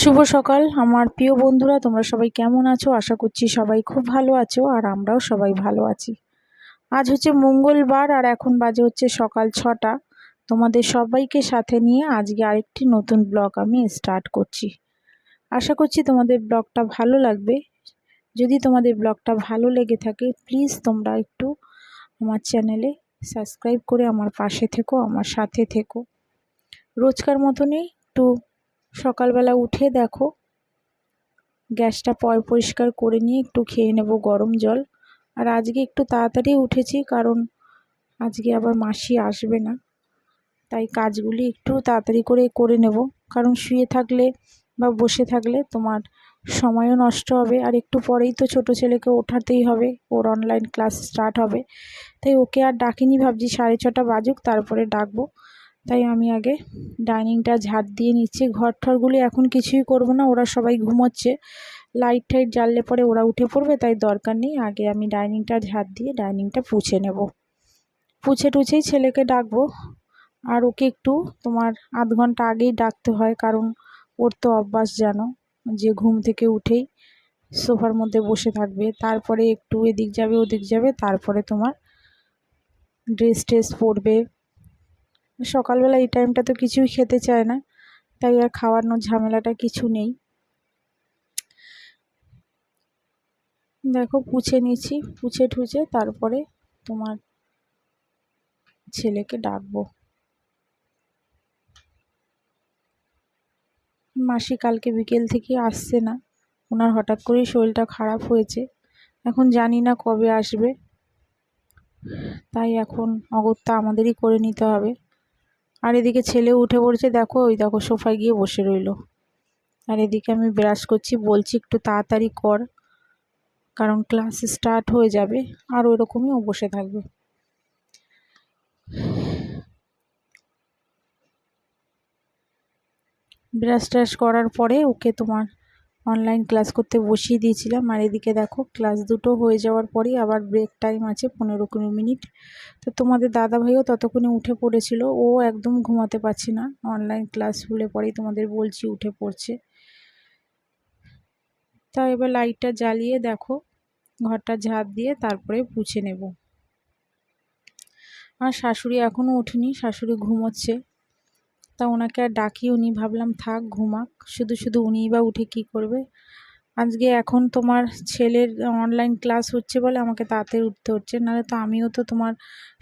শুভ সকাল আমার প্রিয় বন্ধুরা, তোমরা সবাই কেমন আছো? আশা করছি সবাই খুব ভালো আছো আর আমরাও সবাই ভালো আছি। আজ হচ্ছে মঙ্গলবার আর এখন বাজে হচ্ছে সকাল 6টা। তোমাদের সবাইকে সাথে নিয়ে আজকে আরেকটি নতুন ব্লগ আমি স্টার্ট করছি। আশা করছি তোমাদের ব্লগটা ভালো লাগবে। যদি তোমাদের ব্লগটা ভালো লেগে থাকে প্লিজ তোমরা একটু আমার চ্যানেলে সাবস্ক্রাইব করে আমার পাশে থেকো, আমার সাথে থেকো। রোজকার মতনই একটু সকালবেলা উঠে দেখো গ্যাসটা পরিষ্কার করে নিয়ে একটু খেয়ে নেব গরম জল। আর আজকে একটু তাড়াতাড়ি উঠেছি কারণ আজকে আবার মাসি আসবে না, তাই কাজগুলি একটু তাড়াতাড়ি করে নেব। কারণ শুয়ে থাকলে বা বসে থাকলে তোমার সময়ও নষ্ট হবে, আর একটু পরেই তো ছোট ছেলেকে ওঠাতেই হবে, ওর অনলাইন ক্লাস স্টার্ট হবে। তাই ওকে আর ডাকিনি, ভাবছি 6:30 বাজুক তারপরে ডাকবো। তাই আমি আগে ডাইনিংটা ঝাড় দিয়ে নিচ্ছি। ঘর ঠরগুলি এখন কিছুই করব না, ওরা সবাই ঘুমোচ্ছে। লাইট টাইট জ্বাললে পরে ওরা উঠে পড়বে, তাই দরকার নেই। আগে আমি ডাইনিংটা ঝাড় দিয়ে ডাইনিংটা পুছে নেব। পুছে টুছেই ছেলেকে ডাকবো। আর ওকে একটু তোমার আধ ঘন্টা আগেই ডাকতে হয়, কারণ ওর তো অভ্যাস জানো যে ঘুম থেকে উঠেই সোফার মধ্যে বসে থাকবে, তারপরে একটু এদিক যাবে ওদিক যাবে, তারপরে তোমার ড্রেস ট্রেস পরবে। সকালবেলা এই টাইমটা তো কিছুই খেতে চায় না, তাই আর খাওয়ানোর ঝামেলাটা কিছু নেই। দেখো পুছে নিচ্ছি, পুছে ঠুছে তারপরে তোমার ছেলেকে ডাকবো। মাসি কালকে বিকেল থেকে আসছে না, ওনার হঠাৎ করেই শরীরটা খারাপ হয়েছে। এখন জানি না কবে আসবে, তাই এখন অগত্যা আমাদেরই করে নিতে হবে। আর এদিকে ছেলে উঠে পড়েছে, দেখো ওই দেখো সোফায় গিয়ে বসে রইলো। আর এদিকে আমি ব্রাশ করছি, বলছি একটু তাড়াতাড়ি কর, কারণ ক্লাস স্টার্ট হয়ে যাবে। আর ওইরকমই ও বসে থাকবে। ব্রাশ ট্রাশ করার পরে ওকে তোমার অনলাইন ক্লাস করতে বসিয়ে দিয়েছিলাম। আর এদিকে দেখো ক্লাস দুটো হয়ে যাওয়ার পরেই আবার ব্রেক টাইম আছে 15-20 মিনিট। তো তোমাদের দাদাভাইও ততক্ষণে উঠে পড়েছিল, ও একদম ঘুমাতে পারছে না, অনলাইন ক্লাস হলে পরেই তোমাদের বলছি উঠে পড়ছে। তা এবার লাইটটা জ্বালিয়ে দেখো ঘরটা ঝাড় দিয়ে তারপরে পুছে নেব। আর শাশুড়ি এখনও ওঠেনি, শাশুড়ি ঘুমোচ্ছে। তা ওনাকে আর ডাকিও নি, ভাবলাম থাক ঘুমাক, শুধু শুধু উনিই বা উঠে কি করবে। আজকে এখন তোমার ছেলের অনলাইন ক্লাস হচ্ছে বলে আমাকে তাড়াতাড়ি উঠতে হচ্ছে, নাহলে তো আমিও তো তোমার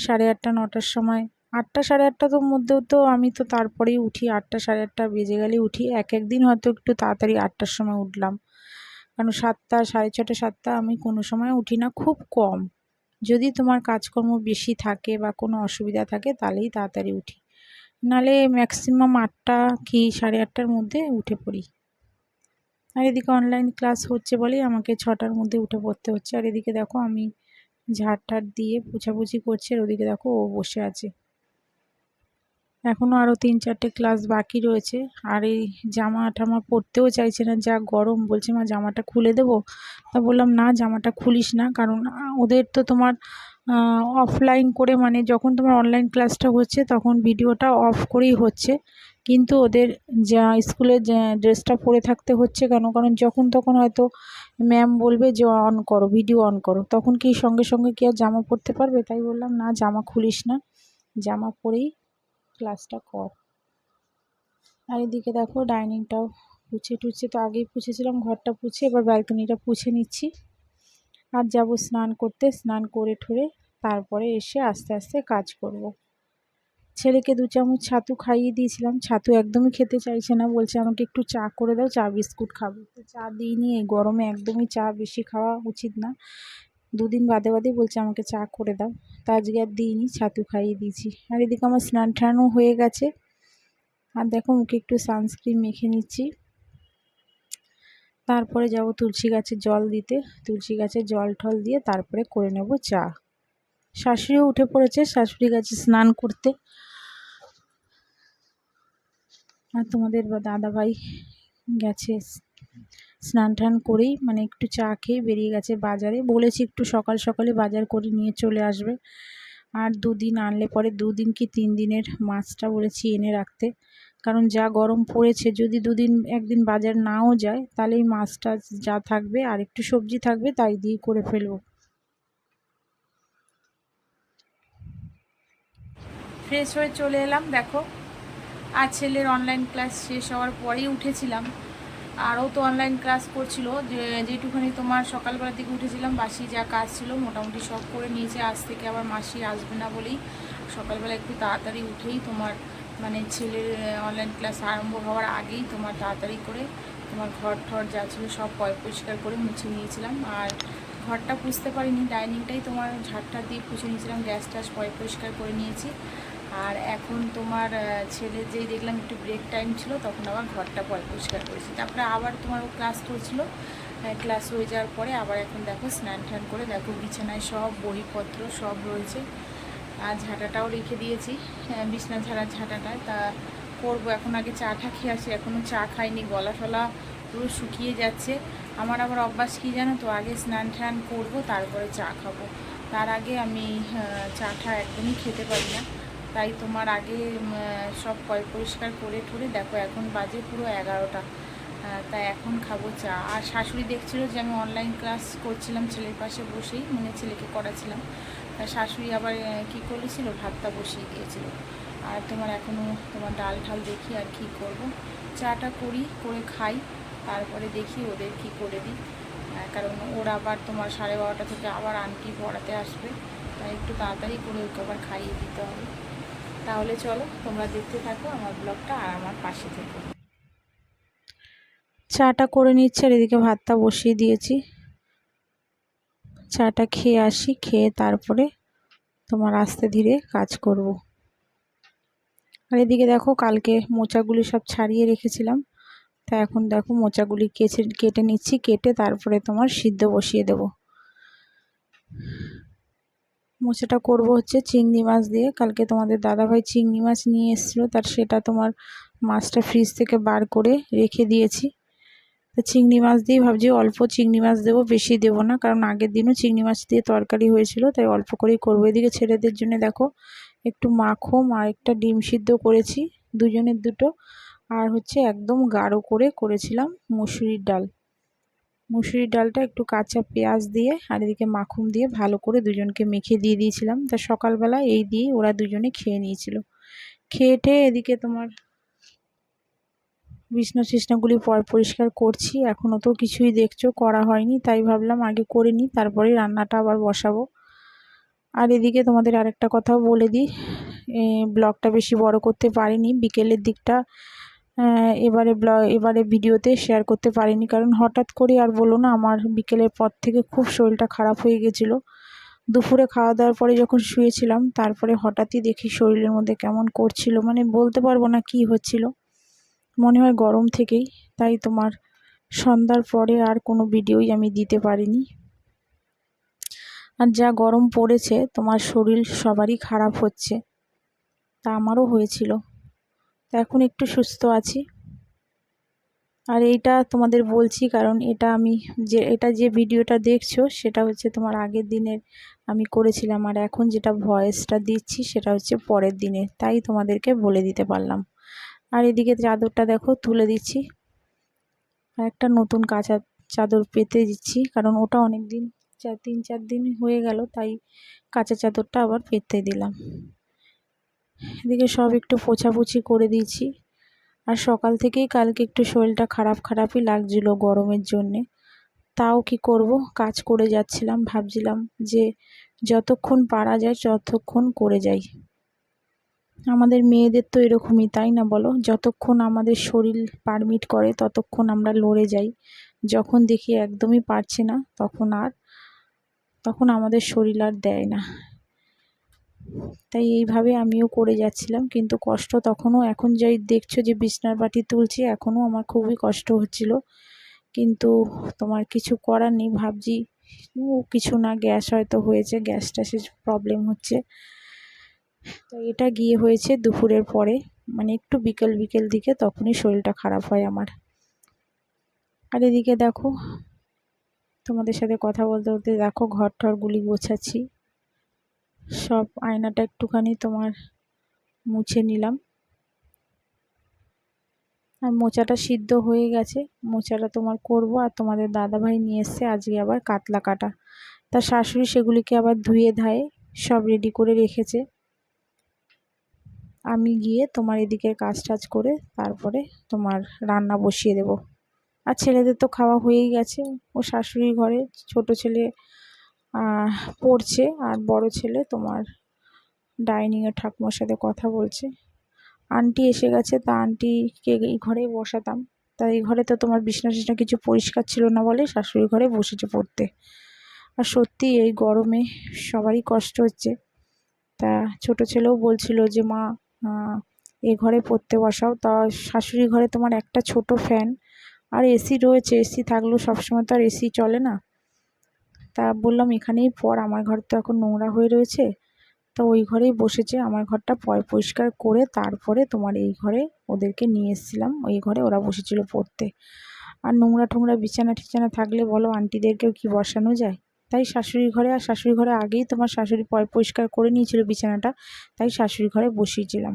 8:30-9টার সময়, 8টা 8:30 তো মধ্যেও তো আমি তো তারপরেই উঠি, 8টা 8:30 বেজে গেলেই উঠি। এক দিন হয়তো একটু তাড়াতাড়ি 8টার সময় উঠলাম, কারণ 7টা 6:30 7টা আমি কোনো সময় উঠি না, খুব কম। যদি তোমার কাজকর্ম বেশি থাকে বা কোনো অসুবিধা থাকে তাহলেই তাড়াতাড়ি উঠি, নাহলে ম্যাক্সিমাম 8টা কি 8:30টার মধ্যে উঠে পড়ি। আর এদিকে অনলাইন ক্লাস হচ্ছে বলেই আমাকে 6টার মধ্যে উঠে পড়তে হচ্ছে। আর এদিকে দেখো আমি ঝাড় ঠাড় দিয়ে পোছাপুছি করছি, আর ওদিকে দেখো ও বসে আছে। এখনও আরও 3-4টে ক্লাস বাকি রয়েছে। আর এই জামা ঠামা পরতেও চাইছে না, যা গরম। বলছে মা জামাটা খুলে দেবো। তা বললাম না, জামাটা খুলিস না, কারণ ওদের তো তোমার অফলাইন করে, মানে যখন তোমার অনলাইন ক্লাসটা হচ্ছে তখন ভিডিওটা অফ করেই হচ্ছে, কিন্তু ওদের যা স্কুলের যে ড্রেসটা পরে থাকতে হচ্ছে। কেন? কারণ যখন তখন হয়তো ম্যাম বলবে যে অন করো, ভিডিও অন করো, তখন কি সঙ্গে সঙ্গে কি আর জামা পরতে পারবে? তাই বললাম না, জামা খুলিস না, জামা পরেই ক্লাসটা কর। আর এদিকে দেখো ডাইনিংটাও পুছে টুছে, তো আগেই পুছেছিলাম ঘরটা পুছে, এবার ব্যালকনিটা পুছে নিচ্ছি। আর যাবো স্নান করতে, স্নান করে ঠরে তারপরে এসে আস্তে আস্তে কাজ করব। ছেলেকে 2 চামচ ছাতু খাইয়ে দিয়েছিলাম, ছাতু একদমই খেতে চাইছে না, বলছে আমাকে একটু চা করে দাও, চা বিস্কুট খাবো। তো চা দিইনি, এই গরমে একদমই চা বেশি খাওয়া উচিত না। 2 দিন বাদে বাদে বলছে আমাকে চা করে দাও, তা আজকে আর দিইনি, ছাতু খাইয়ে দিয়েছি। আর এদিকে আমার স্নান টানও হয়ে গেছে। আর দেখো মুখে একটু সানস্ক্রিন মেখে নিচ্ছি। তারপরে যাব তুলসী গাছে জল দিতে, তুলসী গাছে জল টল দিয়ে তারপরে করে নেব চা। শাশুড়িও উঠে পড়েছে, শাশুড়ি গাছে স্নান করতে। আর তোমাদের দাদাভাই গেছে স্নান টান করেই, মানে একটু চা খেয়ে বেরিয়ে গেছে বাজারে। বলেছি একটু সকাল সকালে বাজার করে নিয়ে চলে আসবে। আর 2 দিন আনলে পরে 2 দিন কি 3 দিনের মাছটা বলেছি এনে রাখতে, কারণ যা গরম পড়েছে, যদি একদিন বাজার নাও যায় তাহলে এই মাছটা যা থাকবে আর একটু সবজি থাকবে তাই দিয়ে করে ফেলবো। ফ্রেশ হয়ে চলে এলাম, দেখো। আর ছেলের অনলাইন ক্লাস শেষ হওয়ার পরেই উঠেছিলাম। আরও তো অনলাইন ক্লাস করছিল, যেটুখানি তোমার সকালবেলা থেকে উঠেছিলাম বাসি যা কাজ ছিল মোটামুটি সব করে নিয়েছে। আজ থেকে আবার মাসি আসবে না বলেই সকালবেলা একটু তাড়াতাড়ি উঠেই তোমার মানে ছেলের অনলাইন ক্লাস আরম্ভ হওয়ার আগেই তোমার তাড়াতাড়ি করে তোমার ঘর ঠর যা ছিল সব পরিষ্কার করে মুছে নিয়েছিলাম। আর ঘরটা পুছতে পারিনি, ডাইনিংটাই তোমার ঝাড়টা দিয়ে পুছে নিয়েছিলাম, গ্যাস ট্যাস পরিষ্কার করে নিয়েছি। আর এখন তোমার ছেলে যেই দেখলাম একটু ব্রেক টাইম ছিল তখন আবার ঘরটা পরিষ্কার করেছি। তারপরে আবার তোমার ক্লাস করছিল, ক্লাস হয়ে যাওয়ার পরে আবার এখন দেখো স্নান টান করে দেখো বিছানায় সব বইপত্র সব রয়েছে। আর ঝাঁটাটাও রেখে দিয়েছি, বিছনা ঝাঁটাটা তা করবো এখন। আগে চাটা খেয়ে আসি, এখনও চা খাইনি, গলা টলা পুরো শুকিয়ে যাচ্ছে। আমার আবার অভ্যাস কী জানো তো, আগে স্নান টান করবো তারপরে চা খাবো, তার আগে আমি চাটা একদমই খেতে পারি না। তাই তোমার আগে সব পরিষ্কার করে ঠরে দেখো এখন বাজে পুরো 11টা, তাই এখন খাবো চা। আর শাশুড়ি দেখছিল যে আমি অনলাইন ক্লাস করছিলাম ছেলের পাশে বসেই, মানে ছেলেকে করাছিলাম। তা শাশুড়ি আবার কী করেছিল, ভাতটা বসিয়ে দিয়েছিল। আর তোমার এখনও তোমার ডাল ঢাল দেখি আর কি করব, চাটা করি করে খাই, তারপরে দেখি ওদের কি করে দিই। কারণ ওরা আবার তোমার 12:30 থেকে আবার আন্টি পড়াতে আসবে, তাই একটু তাড়াতাড়ি করে ওকে আবার খাইয়ে দিতে হবে। তাহলে চলো তোমরা দেখতে থাকো আমার ব্লগটা আর আমার পাশে থেকো। চাটা করে নিচ্ছে আর এদিকে ভাতটা বসিয়ে দিয়েছি। চাটা খেয়ে আসি, খেয়ে তারপরে তোমার আস্তে ধীরে কাজ করব। আর এদিকে দেখো কালকে মোচাগুলি সব ছাড়িয়ে রেখেছিলাম, তা এখন দেখো মোচাগুলি কেটে নিচ্ছি, কেটে তারপরে তোমার সিদ্ধ বসিয়ে দেব। মোচাটা করব হচ্ছে চিংড়ি মাছ দিয়ে। কালকে তোমাদের দাদাভাই চিংড়ি মাছ নিয়ে এসেছিলো, তার সেটা তোমার মাছটা ফ্রিজ থেকে বার করে রেখে দিয়েছি। তো চিংড়ি মাছ দিয়ে ভাবছি অল্প চিংড়ি মাছ দেবো, বেশি দেবো না, কারণ আগের দিনও চিংড়ি মাছ দিয়ে তরকারি হয়েছিল, তাই অল্প করেই করবো। এদিকে ছেলেদের জন্য দেখো একটু মাখন আর একটা ডিম সিদ্ধ করেছি, দুজনের দুটো। আর হচ্ছে একদম গাঢ় করে করেছিলাম মুসুরির ডাল। মুসুরির ডালটা একটু কাঁচা পেঁয়াজ দিয়ে আর এদিকে মাখন দিয়ে ভালো করে দুজনকে মেখে দিয়ে দিয়েছিলাম। তা সকালবেলা এই দিয়ে ওরা দুজনে খেয়ে নিয়েছিল। খেয়ে টেয়ে এদিকে তোমার বিছনাগুলি পরিষ্কার করছি। এখনও তো কিছুই দেখছো করা হয়নি, তাই ভাবলাম আগে করে নিই, তারপরে রান্নাটা আবার বসাবো। আর এদিকে তোমাদের আরেকটা কথাও বলে দিই, ব্লগটা বেশি বড় করতে পারিনি, বিকেলের দিকটা এবারে ভিডিওতে শেয়ার করতে পারিনি, কারণ হঠাৎ করে আর বলো না আমার বিকেলের পর থেকে খুব শরীরটা খারাপ হয়ে গেছিলো। দুপুরে খাওয়া দাওয়ার পরে যখন শুয়েছিলাম তারপরে হঠাৎই দেখি শরীরের মধ্যে কেমন করছিল, মানে বলতে পারবো না কি হচ্ছিল, মনে হয় গরম থেকেই। তাই তোমার সন্ধ্যার পরে আর কোনো ভিডিওই আমি দিতে পারিনি। আর যা গরম পড়েছে তোমার শরীর সবারই খারাপ হচ্ছে, তা আমারও হয়েছিল, তা এখন একটু সুস্থ আছি। আর এইটা তোমাদের বলছি কারণ এটা যে ভিডিওটা দেখছো সেটা হচ্ছে তোমার আগের দিনের আমি করেছিলাম, আর এখন যেটা ভয়েসটা দিচ্ছি সেটা হচ্ছে পরের দিনের, তাই তোমাদেরকে বলে দিতে পারলাম। আর এদিকে চাদরটা দেখো তুলে দিচ্ছি, আর একটা নতুন কাঁচা চাদর পেতে দিচ্ছি, কারণ ওটা অনেক দিন 3-4 দিন হয়ে গেল, তাই কাঁচা চাদরটা আবার পেতে দিলাম। এদিকে সব একটু পোছাপুছি করে দিয়েছি। আর সকাল থেকেই কালকে একটু শরীরটা খারাপই লাগছিল গরমের জন্যে, তাও কি করব, কাজ করে যাচ্ছিলাম, ভাবছিলাম যে যতক্ষণ পারা যায় ততক্ষণ করে যাই। আমাদের মেয়েদের তো এরকমই, তাই না বলো, যতক্ষণ আমাদের শরীর পারমিট করে ততক্ষণ আমরা লড়ে যাই, যখন দেখি একদমই পারছে না তখন আমাদের শরীর আর দেয় না। তাই এইভাবে আমিও করে যাচ্ছিলাম, কিন্তু কষ্ট তখনও, এখন যাই দেখছো যে বিছনার বাটি তুলছি এখনও আমার খুবই কষ্ট হচ্ছিল, কিন্তু তোমার কিছু করার নেই। ভাবছি কিছু না, গ্যাস হয়তো হয়েছে, গ্যাসটা প্রবলেম হচ্ছে। তো এটা গিয়ে হয়েছে দুপুরের পরে, মানে একটু বিকেল দিকে, তখনই শরীরটা খারাপ হয় আমার। আর এদিকে দেখো তোমাদের সাথে কথা বলতে বলতে দেখো ঘর টরগুলি গোছাচ্ছি, সব আয়নাটা একটুখানি তোমার মুছে নিলাম। আর মোচাটা সিদ্ধ হয়ে গেছে, মোচাটা তোমার করব। আর তোমাদের দাদাভাই নিয়ে এসছে আজকে আবার কাতলা কাটা। তার শাশুড়ি সেগুলিকে আবার ধুয়ে ধায়ে সব রেডি করে রেখেছে। আমি গিয়ে তোমার এদিকের কাজ টাজ করে তারপরে তোমার রান্না বসিয়ে দেব। আর ছেলেদের তো খাওয়া হয়েই গেছে, ও শাশুড়ির ঘরে, ছোট ছেলে পড়ছে আর বড় ছেলে তোমার ডাইনিংয়ে ঠাকুমার সাথে কথা বলছে। আন্টি এসে গেছে, তা আন্টিকে এই ঘরেই বসাতাম। তা এই ঘরে তো তোমার বিছনা টিছনা কিছু পরিষ্কার ছিল না বলে শাশুড়ি ঘরে বসেছে পড়তে। আর সত্যি এই গরমে সবারই কষ্ট হচ্ছে। তা ছোট ছেলেও বলছিল যে মা এ ঘরে পড়তে বসাও। তা শাশুড়ি ঘরে তোমার একটা ছোট ফ্যান আর এসি রয়েছে, এসি থাকলেও সবসময় তো আর এসি চলে না। তা বললাম এখানেই পড়, আমার ঘর তো এখন নোংরা হয়ে রয়েছে। তো ওই ঘরেই বসেছে। আমার ঘরটা পরিষ্কার করে তারপরে তোমার এই ঘরে ওদেরকে নিয়ে এসেছিলাম, ওই ঘরে ওরা বসেছিল পড়তে। আর নোংরা টোংরা বিছানা টিছানা থাকলে বলো আন্টিদেরকেও কি বসানো যায়। তাই শাশুড়ি ঘরে, আর শাশুড়ি ঘরে আগেই তোমার শাশুড়ি পরিষ্কার করে নিয়েছিল বিছানাটা, তাই শাশুড়ি ঘরে বসিয়েছিলাম।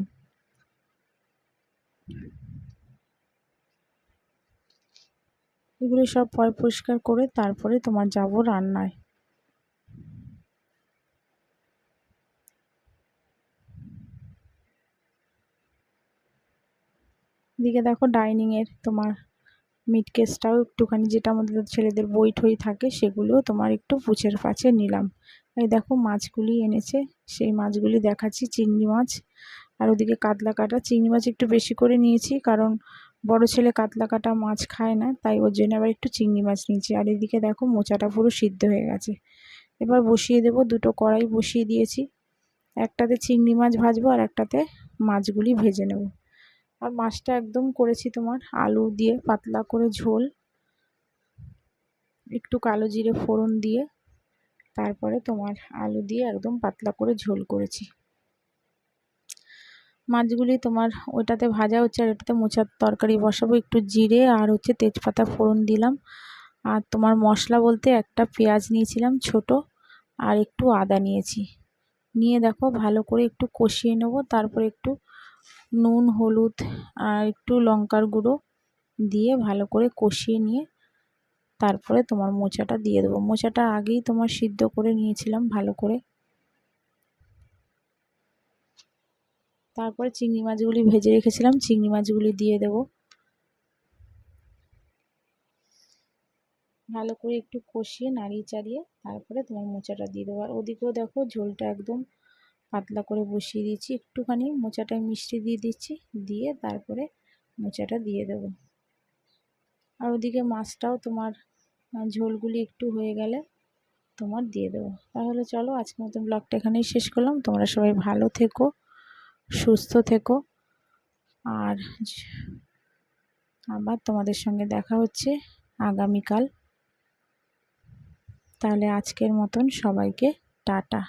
এগুলো সব পরিষ্কার করে তারপরে তোমার যাব রান্নায়। এদিকে দেখো ডাইনিংয়ের তোমার মিট কেসটাও একটুখানি, যেটা আমাদের ছেলেদের বই ঠই থাকে সেগুলোও তোমার একটু পুছের পাছে নিলাম। এই দেখো মাছগুলি এনেছে, সেই মাছগুলি দেখাচ্ছি, চিংড়ি মাছ। আর ওদিকে কাতলা কাটা, চিংড়ি মাছ একটু বেশি করে নিয়েছি কারণ বড় ছেলে কাতলা কাটা মাছ খায় না, তাই ওর জন্য আবার একটু চিংড়ি মাছ নিয়েছি। আর এদিকে দেখো মোচাটা পুরো সিদ্ধ হয়ে গেছে। এবার বসিয়ে দেব, দুটো কড়াই বসিয়ে দিয়েছি। একটাতে চিংড়ি মাছ ভাজবো আর একটাতে মাছগুলি ভেজে নেব। আর মাছটা একদম করেছি তোমার আলু দিয়ে পাতলা করে ঝোল, একটু কালো জিরে ফোড়ন দিয়ে তারপরে তোমার আলু দিয়ে একদম পাতলা করে ঝোল করেছি। মাছগুলি তোমার ওইটাতে ভাজা হচ্ছে আর এটাতে মোচার তরকারি বসাবো। একটু জিরে আর হচ্ছে তেজপাতা ফোড়ন দিলাম। আর তোমার মশলা বলতে একটা পেঁয়াজ নিয়েছিলাম ছোট, আর একটু আদা নিয়েছি। নিয়ে দেখো ভালো করে একটু কষিয়ে নেব। তারপরে একটু নুন হলুদ আর একটু লঙ্কার গুঁড়ো দিয়ে ভালো করে কষিয়ে নিয়ে তারপরে তোমার মোচাটা দিয়ে দেবো। মোচাটা আগেই তোমার সিদ্ধ করে নিয়েছিলাম ভালো করে। তারপরে চিংড়ি মাছগুলি ভেজে রেখেছিলাম, চিংড়ি মাছগুলি দিয়ে দেবো। ভালো করে একটু কষিয়ে নাড়িয়ে চাড়িয়ে তারপরে তোমার মোচাটা দিয়ে দেবো। আর ওদিকেও দেখো ঝোলটা একদম পাতলা করে বসিয়ে দিয়েছি, একটুখানি মোচাটায় মিষ্টি দিয়ে দিচ্ছি, দিয়ে তারপরে মোচাটা দিয়ে দেবো। আর ওদিকে মাছটাও তোমার ঝোলগুলি একটু হয়ে গেলে তোমার দিয়ে দেবো। তাহলে চলো আজকের মতো ব্লগটা এখানেই শেষ করলাম। তোমরা সবাই ভালো থেকো, সুস্থ থেকো। আর আবার তোমাদের সঙ্গে দেখা হচ্ছে আগামীকাল। তাহলে আজকের মতন সবাইকে টাটা।